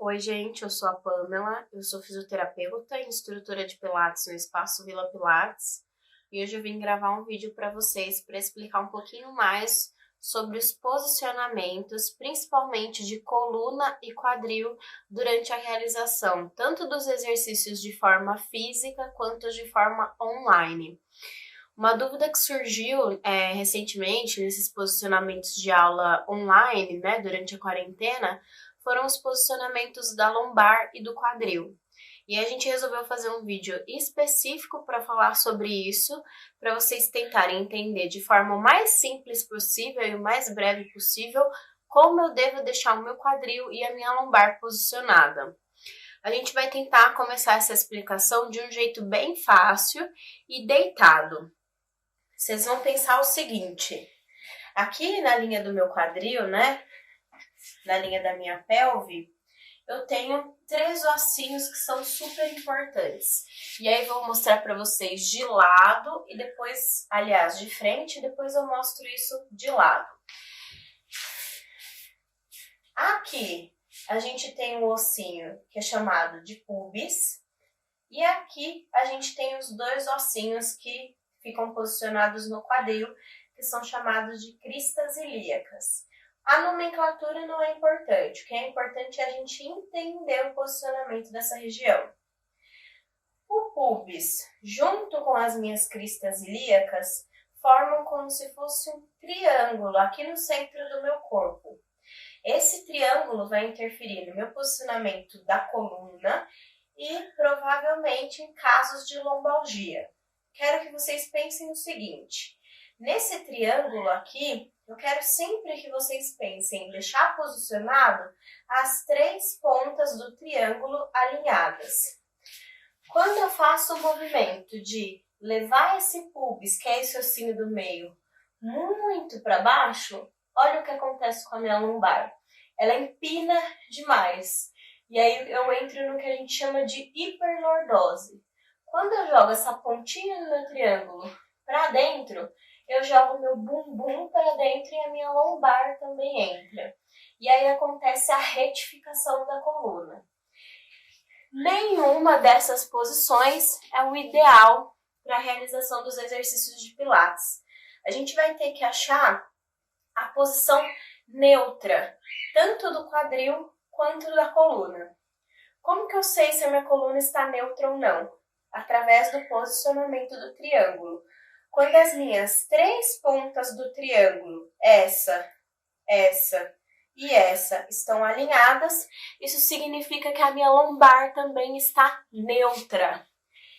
Oi, gente, eu sou a Pamela, eu sou fisioterapeuta e instrutora de Pilates no Espaço Vila Pilates e hoje eu vim gravar um vídeo para vocês para explicar um pouquinho mais sobre os posicionamentos, principalmente de coluna e quadril, durante a realização tanto dos exercícios de forma física quanto de forma online. Uma dúvida que surgiu recentemente nesses posicionamentos de aula online, durante a quarentena, foram os posicionamentos da lombar e do quadril. E a gente resolveu fazer um vídeo específico para falar sobre isso, para vocês tentarem entender de forma o mais simples possível e o mais breve possível como eu devo deixar o meu quadril e a minha lombar posicionada. A gente vai tentar começar essa explicação de um jeito bem fácil e deitado. Vocês vão pensar o seguinte, aqui na linha do meu quadril, na linha da minha pelve, eu tenho 3 ossinhos que são super importantes. E aí vou mostrar para vocês de lado e depois, aliás, de frente, e depois eu mostro isso de lado. Aqui a gente tem um ossinho que é chamado de pubis e aqui a gente tem os 2 ossinhos que ficam posicionados no quadril, que são chamados de cristas ilíacas. A nomenclatura não é importante, o que é importante é a gente entender o posicionamento dessa região. O pubis, junto com as minhas cristas ilíacas, formam como se fosse um triângulo aqui no centro do meu corpo. Esse triângulo vai interferir no meu posicionamento da coluna e provavelmente em casos de lombalgia. Quero que vocês pensem o seguinte, nesse triângulo aqui, eu quero sempre que vocês pensem em deixar posicionado as 3 pontas do triângulo alinhadas. Quando eu faço o movimento de levar esse pubis, que é esse ossinho do meio, muito para baixo, olha o que acontece com a minha lombar. Ela empina demais. E aí eu entro no que a gente chama de hiperlordose. Quando eu jogo essa pontinha do meu triângulo para dentro, eu jogo meu bumbum para dentro e a minha lombar também entra. E aí acontece a retificação da coluna. Nenhuma dessas posições é o ideal para a realização dos exercícios de Pilates. A gente vai ter que achar a posição neutra, tanto do quadril quanto da coluna. Como que eu sei se a minha coluna está neutra ou não? Através do posicionamento do triângulo. Quando as minhas 3 pontas do triângulo, essa e essa, estão alinhadas, isso significa que a minha lombar também está neutra.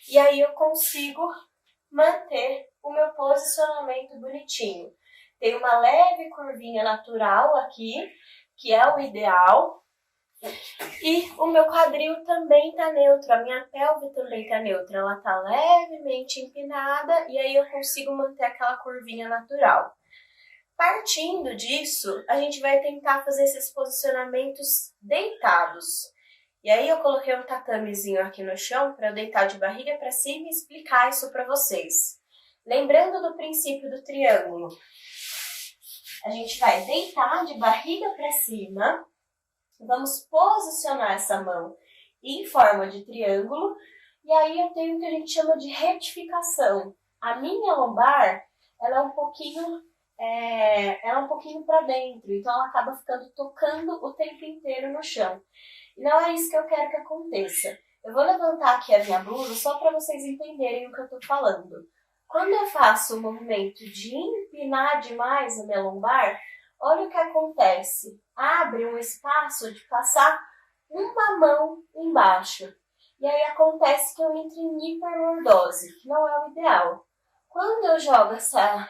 E aí eu consigo manter o meu posicionamento bonitinho. Tem uma leve curvinha natural aqui, que é o ideal. E o meu quadril também está neutro, a minha pelve também está neutra, ela está levemente empinada e aí eu consigo manter aquela curvinha natural. Partindo disso, a gente vai tentar fazer esses posicionamentos deitados. E aí eu coloquei um tatamezinho aqui no chão para eu deitar de barriga para cima e explicar isso para vocês. Lembrando do princípio do triângulo, a gente vai deitar de barriga para cima. Vamos posicionar essa mão em forma de triângulo e aí eu tenho o que a gente chama de retificação. A minha lombar, ela é um pouquinho para dentro, então ela acaba ficando tocando o tempo inteiro no chão. E não é isso que eu quero que aconteça. Eu vou levantar aqui a minha blusa só para vocês entenderem o que eu estou falando. Quando eu faço o movimento de empinar demais a minha lombar, olha o que acontece. Abre um espaço de passar uma mão embaixo. E aí acontece que eu entro em hiperlordose, que não é o ideal. Quando eu jogo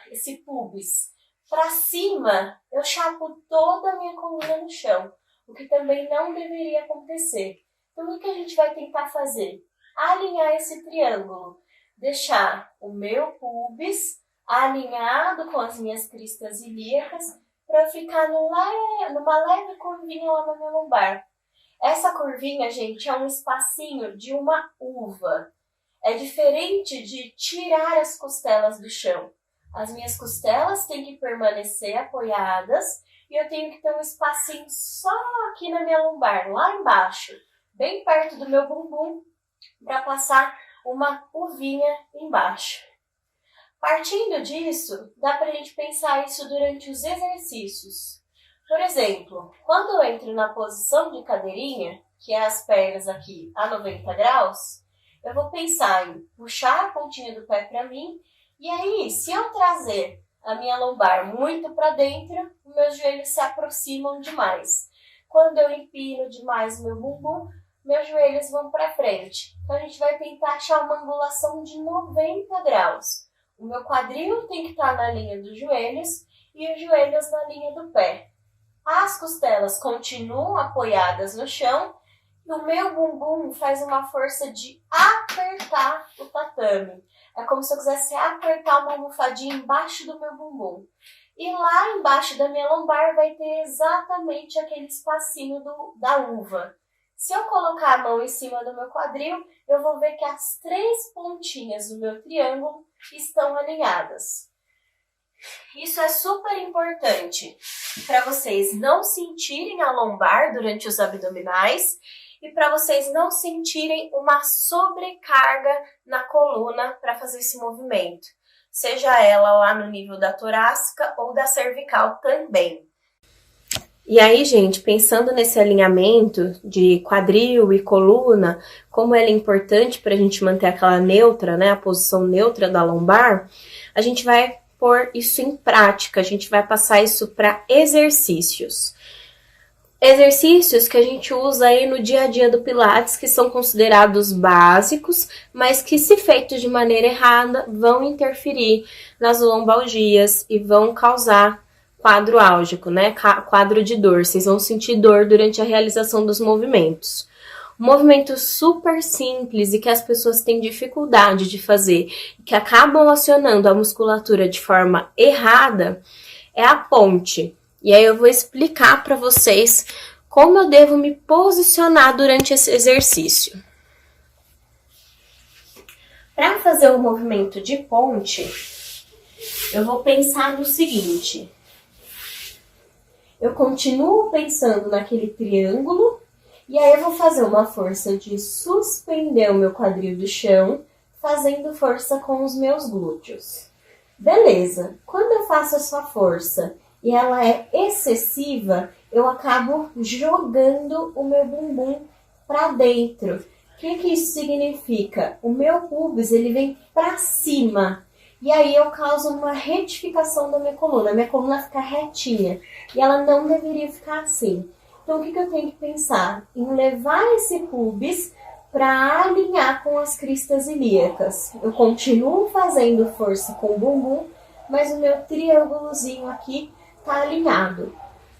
esse pubis para cima, eu chapo toda a minha coluna no chão, o que também não deveria acontecer. Então o que a gente vai tentar fazer? Alinhar esse triângulo. Deixar o meu pubis alinhado com as minhas cristas ilíacas, para ficar numa leve curvinha lá na minha lombar. Essa curvinha, gente, é um espacinho de uma uva. É diferente de tirar as costelas do chão. As minhas costelas têm que permanecer apoiadas e eu tenho que ter um espacinho só aqui na minha lombar, lá embaixo, bem perto do meu bumbum, para passar uma uvinha embaixo. Partindo disso, dá pra gente pensar isso durante os exercícios. Por exemplo, quando eu entro na posição de cadeirinha, que é as pernas aqui a 90 graus, eu vou pensar em puxar a pontinha do pé para mim, e aí, se eu trazer a minha lombar muito para dentro, os meus joelhos se aproximam demais. Quando eu empino demais o meu bumbum, meus joelhos vão para frente. Então, a gente vai tentar achar uma angulação de 90 graus. O meu quadril tem que estar na linha dos joelhos e os joelhos na linha do pé. As costelas continuam apoiadas no chão e o meu bumbum faz uma força de apertar o tatame. É como se eu quisesse apertar uma almofadinha embaixo do meu bumbum. E lá embaixo da minha lombar vai ter exatamente aquele espacinho da uva. Se eu colocar a mão em cima do meu quadril, eu vou ver que as 3 pontinhas do meu triângulo estão alinhadas. Isso é super importante para vocês não sentirem a lombar durante os abdominais e para vocês não sentirem uma sobrecarga na coluna para fazer esse movimento, seja ela lá no nível da torácica ou da cervical também. E aí, gente, pensando nesse alinhamento de quadril e coluna, como ele é importante para a gente manter aquela neutra, né, a posição neutra da lombar, a gente vai pôr isso em prática, a gente vai passar isso para exercícios. Exercícios que a gente usa aí no dia a dia do Pilates, que são considerados básicos, mas que, se feitos de maneira errada, vão interferir nas lombalgias e vão causar quadro álgico, né? Quadro de dor. Vocês vão sentir dor durante a realização dos movimentos. Um movimento super simples e que as pessoas têm dificuldade de fazer, que acabam acionando a musculatura de forma errada, é a ponte. E aí eu vou explicar para vocês como eu devo me posicionar durante esse exercício. Para fazer o movimento de ponte, eu vou pensar no seguinte. Eu continuo pensando naquele triângulo e aí eu vou fazer uma força de suspender o meu quadril do chão, fazendo força com os meus glúteos. Beleza, quando eu faço essa força e ela é excessiva, eu acabo jogando o meu bumbum para dentro. O que isso significa? O meu pubis ele vem para cima. E aí eu causo uma retificação da minha coluna fica retinha. E ela não deveria ficar assim. Então o que eu tenho que pensar? Em levar esse pubis para alinhar com as cristas ilíacas. Eu continuo fazendo força com o bumbum, mas o meu triângulozinho aqui está alinhado.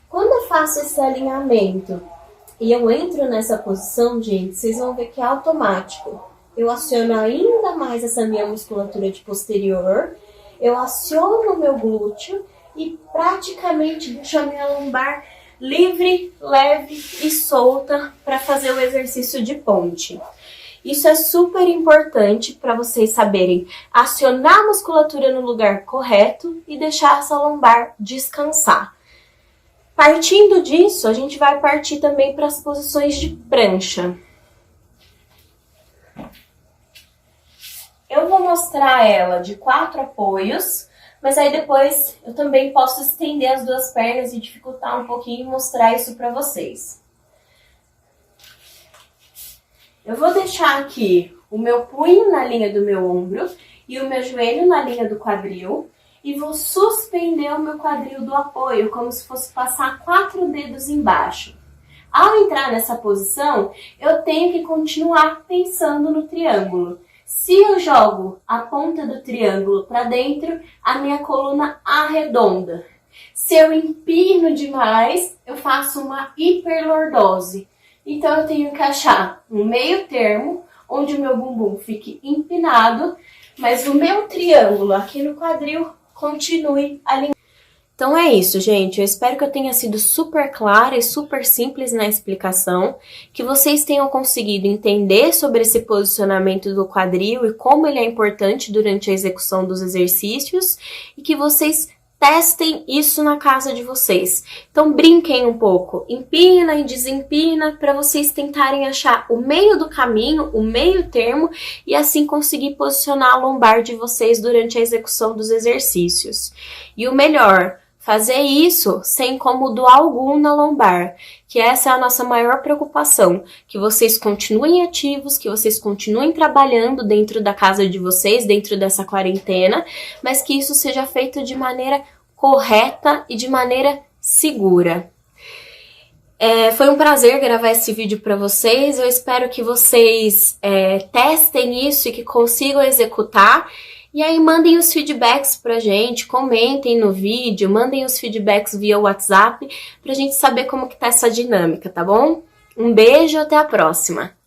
Quando eu faço esse alinhamento e eu entro nessa posição, gente, vocês vão ver que é automático. Eu aciono ainda mais essa minha musculatura de posterior, eu aciono o meu glúteo e praticamente deixo a minha lombar livre, leve e solta para fazer o exercício de ponte. Isso é super importante para vocês saberem acionar a musculatura no lugar correto e deixar essa lombar descansar. Partindo disso, a gente vai partir também para as posições de prancha. Eu vou mostrar ela de 4 apoios, mas aí depois eu também posso estender as 2 pernas e dificultar um pouquinho e mostrar isso para vocês. Eu vou deixar aqui o meu punho na linha do meu ombro e o meu joelho na linha do quadril e vou suspender o meu quadril do apoio, como se fosse passar 4 dedos embaixo. Ao entrar nessa posição, eu tenho que continuar pensando no triângulo. Se eu jogo a ponta do triângulo para dentro, a minha coluna arredonda. Se eu empino demais, eu faço uma hiperlordose. Então eu tenho que achar um meio termo, onde o meu bumbum fique empinado, mas o meu triângulo aqui no quadril continue alinhado. Então é isso, gente. Eu espero que eu tenha sido super clara e super simples na explicação, que vocês tenham conseguido entender sobre esse posicionamento do quadril e como ele é importante durante a execução dos exercícios, e que vocês testem isso na casa de vocês. Então brinquem um pouco, empina e desempina para vocês tentarem achar o meio do caminho, o meio termo e assim conseguir posicionar a lombar de vocês durante a execução dos exercícios. E o melhor, fazer isso sem incômodo algum na lombar, que essa é a nossa maior preocupação, que vocês continuem ativos, que vocês continuem trabalhando dentro da casa de vocês, dentro dessa quarentena, mas que isso seja feito de maneira correta e de maneira segura. Foi um prazer gravar esse vídeo para vocês, eu espero que vocês testem isso e que consigam executar. E aí mandem os feedbacks pra gente, comentem no vídeo, mandem os feedbacks via WhatsApp pra gente saber como que tá essa dinâmica, tá bom? Um beijo, até a próxima!